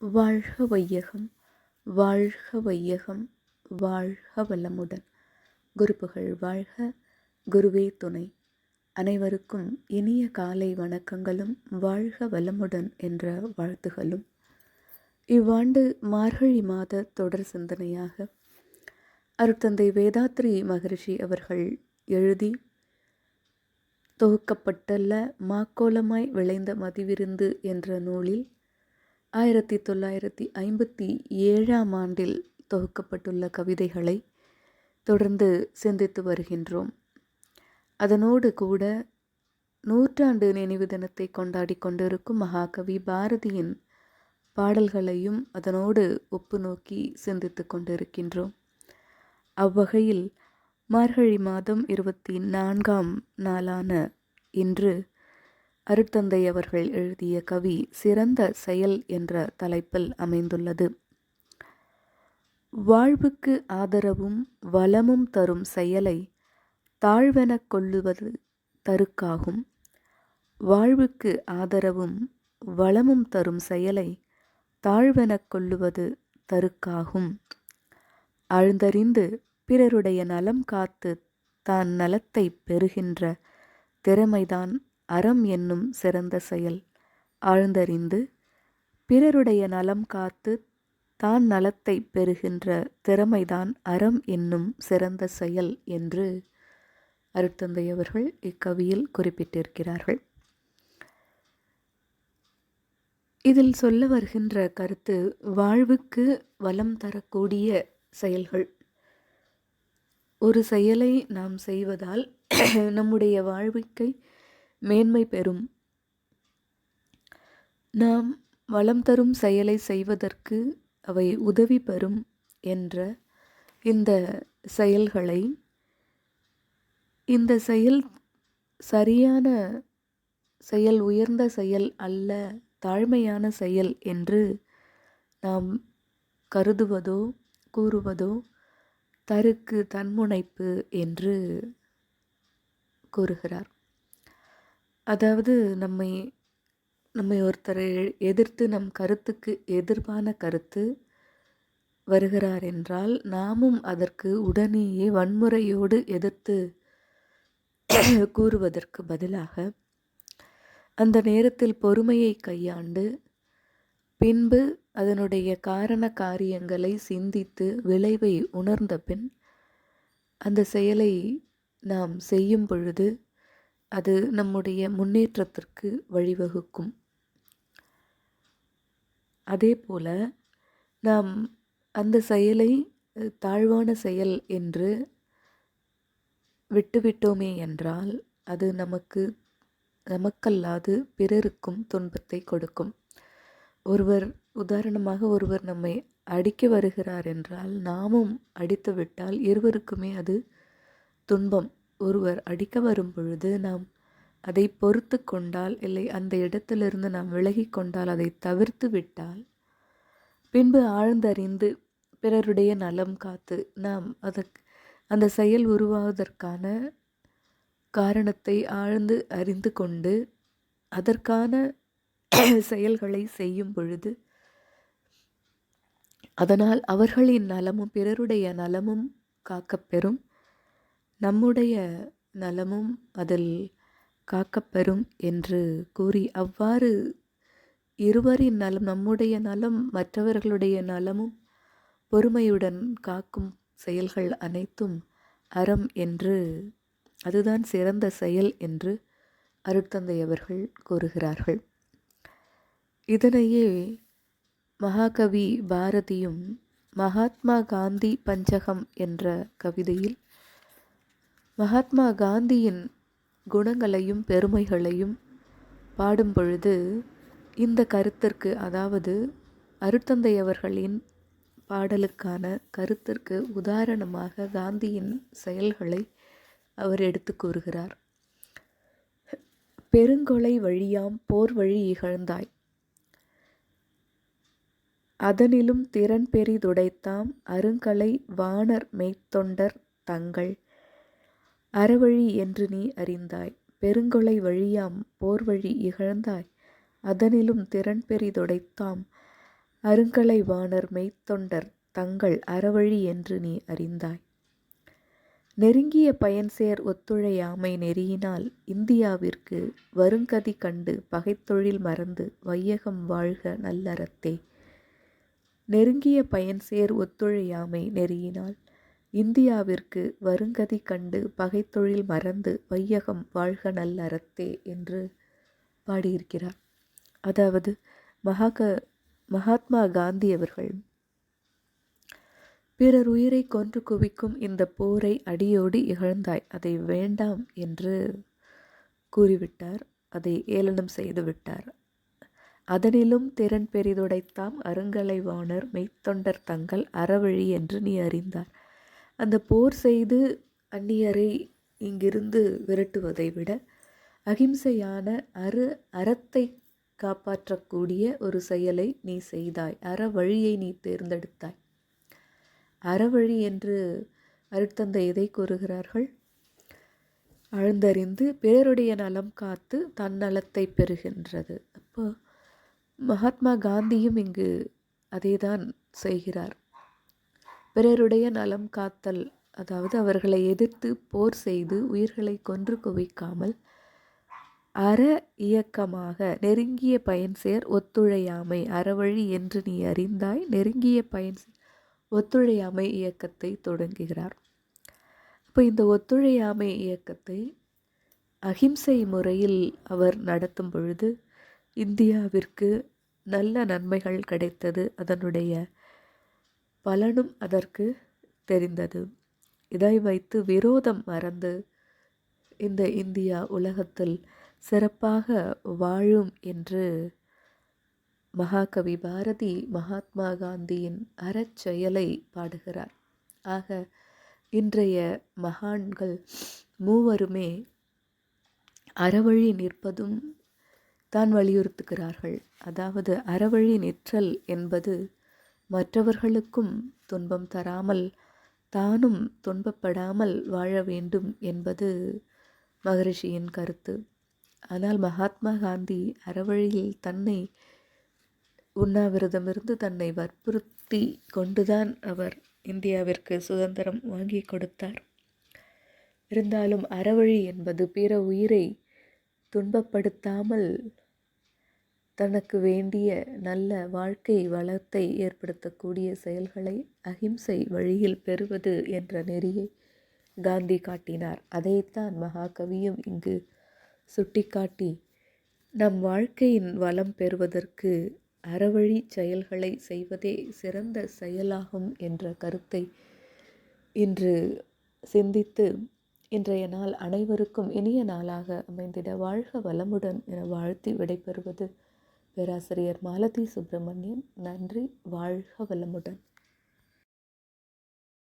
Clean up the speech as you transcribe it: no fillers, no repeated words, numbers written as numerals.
வாழ்க வையகம், வாழ்க வையகம், வாழ்க வளமுடன். குருப்புகழ் வாழ்க, குருவே துணை. அனைவருக்கும் இனிய காலை வணக்கங்களும் வாழ்க வளமுடன் என்ற வாழ்த்துகளும். இவ்வாண்டு மார்கழி மாத தொடர் சிந்தனையாக அருட்தந்தை வேதாத்ரி மகரிஷி அவர்கள் எழுதி தொகுக்கப்பட்டுள்ள மாக்கோலமாய் விளைந்த மதிவிருந்து என்ற நூலில் 1957 தொகுக்கப்பட்டுள்ள கவிதைகளை தொடர்ந்து சிந்தித்து வருகின்றோம். அதனோடு கூட நூற்றாண்டு நினைவு தினத்தை கொண்டாடி கொண்டிருக்கும் மகாகவி பாரதியின் பாடல்களையும் அதனோடு ஒப்பு நோக்கி சிந்தித்து கொண்டிருக்கின்றோம். அவ்வகையில் மார்கழி மாதம் 24ஆம் நாளான இன்று அருட்தந்தை அவர்கள் எழுதிய கவி சிறந்த செயல் என்ற தலைப்பில் அமைந்துள்ளது. வாழ்வுக்கு ஆதரவும் வளமும் தரும் செயலை தாழ்வெனக் கொள்ளுவது தருக்காகும். வாழ்வுக்கு ஆதரவும் வளமும் தரும் செயலை தாழ்வெனக் கொள்ளுவது தருக்காகும். ஆழ்ந்தறிந்து பிறருடைய நலம் காத்து தான் நலத்தை பெறுகின்ற திறமைதான் அறம் என்னும் சிறந்த செயல். ஆழ்ந்தறிந்து பிறருடைய நலம் காத்து தான் நலத்தை பெறுகின்ற திறமைதான் அறம் என்னும் சிறந்த செயல் என்று அருட்தந்தை அவர்கள் இக்கவியில் குறிப்பிட்டிருக்கிறார்கள். இதில் சொல்ல வருகின்ற கருத்து வாழ்வுக்கு வளம் தரக்கூடிய செயல்கள். ஒரு செயலை நாம் செய்வதால் நம்முடைய வாழ்வுக்கை மேன்மை பெறும். நாம் வளம் தரும் செயலை செய்வதற்கு அவை உதவி பெறும் என்ற இந்த செயல்களை, இந்த செயல் சரியான செயல், உயர்ந்த செயல் அல்ல, தாழ்மையான செயல் என்று நாம் கருதுவதோ கூறுவதோ தருக்கு தன்முனைப்பு என்று கூறுகிறார். அதாவது நம்மை ஒருத்தரை எதிர்த்து நம் கருத்துக்கு எதிர்ப்பான கருத்து வருகிறார் என்றால் நாமும் அதற்கு உடனேயே வன்முறையோடு எதிர்த்து கூறுவதற்கு பதிலாக அந்த நேரத்தில் பொறுமையை கையாண்டு பின்பு அதனுடைய காரண காரியங்களை சிந்தித்து விளைவை உணர்ந்த பின் அந்த செயலை நாம் செய்யும் பொழுது அது நம்முடைய முன்னேற்றத்திற்கு வழிவகுக்கும். அதே போல நாம் அந்த செயலை தாழ்வான செயல் என்று விட்டுவிட்டோமே என்றால் அது நமக்கல்லாது பிறருக்கும் துன்பத்தை கொடுக்கும். உதாரணமாக ஒருவர் நம்மை அடிக்க வருகிறார் என்றால் நாமும் அடித்து விட்டால் இருவருக்குமே அது துன்பம். ஒருவர் அடிக்க வரும் பொழுது நாம் அதை பொறுத்து கொண்டால், இல்லை அந்த இடத்திலிருந்து நாம் விலகி கொண்டால், அதை தவிர்த்து விட்டால் பின்பு ஆழ்ந்தறிந்து பிறருடைய நலம் காத்து நாம் அந்த செயல் உருவாவதற்கான காரணத்தை ஆழ்ந்து அறிந்து கொண்டு அதற்கான செயல்களை செய்யும் பொழுது அதனால் அவர்களின் நலமும் பிறருடைய நலமும் காக்கப்பெறும், நம்முடைய நலமும் அதில் காக்கப்பெறும் என்று கூறி, அவ்வாறு இருவரின் நலம், நம்முடைய நலம் மற்றவர்களுடைய நலமும் பொறுமையுடன் காக்கும் செயல்கள் அனைத்தும் அறம் என்று, அதுதான் சிறந்த செயல் என்று அருட்தந்தை அவர்கள் கூறுகிறார்கள். இதனையே மகாகவி பாரதியும் மகாத்மா காந்தி பஞ்சகம் என்ற கவிதையில் மகாத்மா காந்தியின் குணங்களையும் பெருமைகளையும் பாடும் பொழுது இந்த கருத்திற்கு, அதாவது அருட்தந்தை அவர்களின் பாடலுக்கான கருத்திற்கு உதாரணமாக காந்தியின் செயல்களை அவர் எடுத்து கூறுகிறார். பெருங்கொலை வழியாம் போர் வழி இகழ்ந்தாய், அதனிலும் திறன் பெரிதுடைத்தாம் அருங்கலை வாணர் மெய்த்தொண்டர் தங்கள் அறவழி என்று நீ அறிந்தாய். பெருங்கொலை வழியாம் போர் வழி இகழ்ந்தாய், அதனிலும் திறன் பெரிதுடைத்தாம் அருங்கலை வாணர் மெய்த்தொண்டர் தங்கள் அறவழி என்று நீ அறிந்தாய். நெருங்கிய பயன்சேர் ஒத்துழையாமை நெறியினால் இந்தியாவிற்கு வருங்கதி கண்டு பகைத்தொழில் மறந்து வையகம் வாழ்க நல்லறத்தே. நெருங்கிய பயன்சேர் ஒத்துழையாமை நெறியினால் இந்தியாவிற்கு வருங்கதி கண்டு பகைத்தொழில் மறந்து வையகம் வாழ்க நல்லறத்தே என்று பாடியிருக்கிறார். அதாவது மகாத்மா காந்தி அவர்கள் பிறர் உயிரை கொன்று குவிக்கும் இந்த போரை அடியோடு இகழ்ந்தாய், அதை வேண்டாம் என்று கூறிவிட்டார். அதை ஏளனம் செய்து விட்டார். அதனிலும் திறன் பெரிதுடைத்தாம் அருங்கலை வாணர் மெய்த்தொண்டர் தங்கள் அறவழி என்று நீ அறிந்தார். அந்த போர் செய்து அந்நியரை இங்கிருந்து விரட்டுவதை விட அகிம்சையான அறத்தை காப்பாற்றக்கூடிய ஒரு செயலை நீ செய்தாய். அறவழியை நீ தேர்ந்தெடுத்தாய். அறவழி என்று அருட்தந்தை எதை கூறுகிறார்கள்? ஆழ்ந்தறிந்து பிறருடைய நலம் காத்து தன்னலத்தை பெறுகின்றது. அப்போ மகாத்மா காந்தியும் இங்கு அதேதான் செய்கிறார். பிறருடைய நலம் காத்தல், அதாவது அவர்களை எதிர்த்து போர் செய்து உயிர்களை கொன்று குவிக்காமல் அற இயக்கமாக நெருங்கிய பயன்சேர் ஒத்துழையாமை அறவழி என்று நீ அறிந்தாய். நெருங்கிய பயன்சேர் ஒத்துழையாமை இயக்கத்தை தொடங்குகிறார். இப்போ இந்த ஒத்துழையாமை இயக்கத்தை அகிம்சை முறையில் அவர் நடத்தும் பொழுது இந்தியாவிற்கு நல்ல நன்மைகள் கிடைத்தது. அதனுடைய பலனும் அதற்கு தெரிந்தது. இதை வைத்து விரோதம் மறந்து இந்த இந்தியா உலகத்தில் சிறப்பாக வாழும் என்று மகாகவி பாரதி மகாத்மா காந்தியின் அறச்செயலை பாடுகிறார். ஆக இன்றைய மகான்கள் மூவருமே அறவழி நிற்பதும் தான் வலியுறுத்துகிறார்கள். அதாவது அறவழி நிற்றல் என்பது மற்றவர்களுக்கும் துன்பம் தராமல் தானும் துன்பப்படாமல் வாழ வேண்டும் என்பது மகரிஷியின் கருத்து. ஆனால் மகாத்மா காந்தி அறவழியில் தன்னை உண்ணாவிரதமிருந்து தன்னை வற்புறுத்தி கொண்டுதான் அவர் இந்தியாவிற்கு சுதந்திரம் வாங்கி கொடுத்தார். இருந்தாலும் அறவழி என்பது பிற உயிரை துன்பப்படுத்தாமல் தனக்கு வேண்டிய நல்ல வாழ்க்கை வளத்தை ஏற்படுத்தக்கூடிய செயல்களை அகிம்சை வழியில் பெறுவது என்ற நெறியை காந்தி காட்டினார். அதைத்தான் மகாகவியும் இங்கு சுட்டிக்காட்டி நம் வாழ்க்கையின் வளம் பெறுவதற்கு அறவழி செயல்களை செய்வதே சிறந்த செயலாகும் என்ற கருத்தை இன்று சிந்தித்து இன்றைய நாள் அனைவருக்கும் இனிய நாளாக அமைந்திட வாழ்க வளமுடன் என வாழ்த்தி விடைபெறுவது பேராசிரியர் மாலதி சுப்பிரமணியன். நன்றி. வாழ்க வளமுடன்.